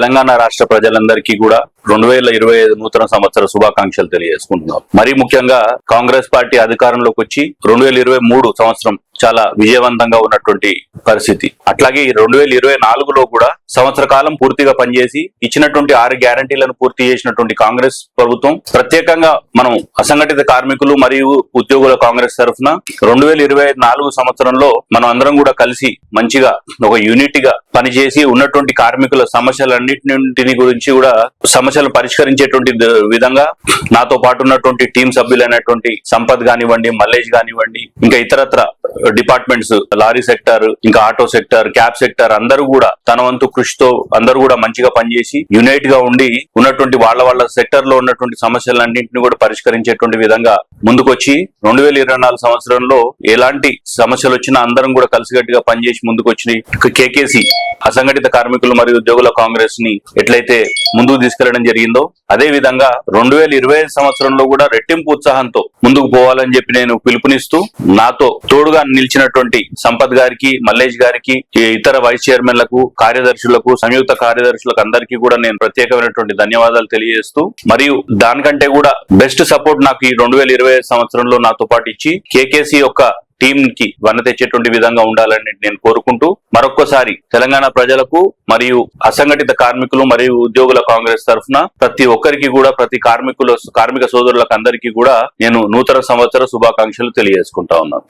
తెలంగాణ రాష్ట్ర ప్రజలందరికీ కూడా 2025 నూతన సంవత్సర శుభాకాంక్షలు తెలియజేసుకుంటున్నాం. మరీ ముఖ్యంగా కాంగ్రెస్ పార్టీ అధికారంలోకి వచ్చి 2023 సంవత్సరం చాలా విజయవంతంగా ఉన్నటువంటి పరిస్థితి. అట్లాగే 2024లో కూడా సంవత్సర కాలం పూర్తిగా పనిచేసి ఇచ్చినటువంటి 6 గ్యారంటీలను పూర్తి చేసినటువంటి కాంగ్రెస్ ప్రభుత్వం, ప్రత్యేకంగా మనం అసంఘటిత కార్మికులు మరియు ఉద్యోగుల కాంగ్రెస్ తరఫున 2024 సంవత్సరంలో మనం అందరం కూడా కలిసి మంచిగా ఒక యూనిట్ గా పనిచేసి ఉన్నటువంటి కార్మికుల సమస్యలన్నింటిని గురించి కూడా సమస్యలు పరిష్కరించేటువంటి విధంగా నాతో పాటు ఉన్నటువంటి టీం సభ్యులైనటువంటి సంపత్ కానివ్వండి, మల్లేష్ కానివ్వండి, ఇంకా ఇతరత్ర డిపార్ట్మెంట్స్, లారీ సెక్టర్, ఇంకా ఆటో సెక్టర్, క్యాబ్ సెక్టర్ అందరూ కూడా తన వంతు కృషితో అందరూ కూడా మంచిగా పనిచేసి యునైట్ గా ఉండి ఉన్నటువంటి వాళ్ళ సెక్టర్ లో ఉన్నటువంటి సమస్యలన్నింటినీ కూడా పరిష్కరించేటువంటి విధంగా ముందుకొచ్చి 2024 సంవత్సరంలో ఎలాంటి సమస్యలు వచ్చినా అందరం కూడా కలిసికట్టుగా పనిచేసి ముందుకొచ్చి కేకేసి అసంఘటిత కార్మికులు మరియు ఉద్యోగుల కాంగ్రెస్ ని ఎట్లయితే ముందుకు తీసుకెళ్లడం జరిగిందో అదే విధంగా 2025 సంవత్సరంలో కూడా రెట్టింపు ఉత్సాహంతో ముందుకు పోవాలని చెప్పి నేను పిలుపునిస్తూ నాతో తోడుగా నిలిచినటువంటి సంపత్ గారికి, మల్లేష్ గారికి, ఇతర వైస్ చైర్మన్లకు, కార్యదర్శులకు, సంయుక్త కార్యదర్శులకు అందరికీ కూడా నేను ప్రత్యేకమైనటువంటి ధన్యవాదాలు తెలియజేస్తూ, మరియు దానికంటే కూడా బెస్ట్ సపోర్ట్ నాకు ఈ 2025 సంవత్సరంలో నాతో పాటు ఇచ్చి కేకేసి యొక్క టీం కి వన్న తెచ్చేటువంటి విధంగా ఉండాలని నేను కోరుకుంటూ మరొక్కసారి తెలంగాణ ప్రజలకు మరియు అసంఘటిత కార్మికులు మరియు ఉద్యోగుల కాంగ్రెస్ తరఫున ప్రతి ఒక్కరికి కూడా, ప్రతి కార్మిక సోదరులకు అందరికీ కూడా నేను నూతన సంవత్సర శుభాకాంక్షలు తెలియజేసుకుంటా ఉన్నాను.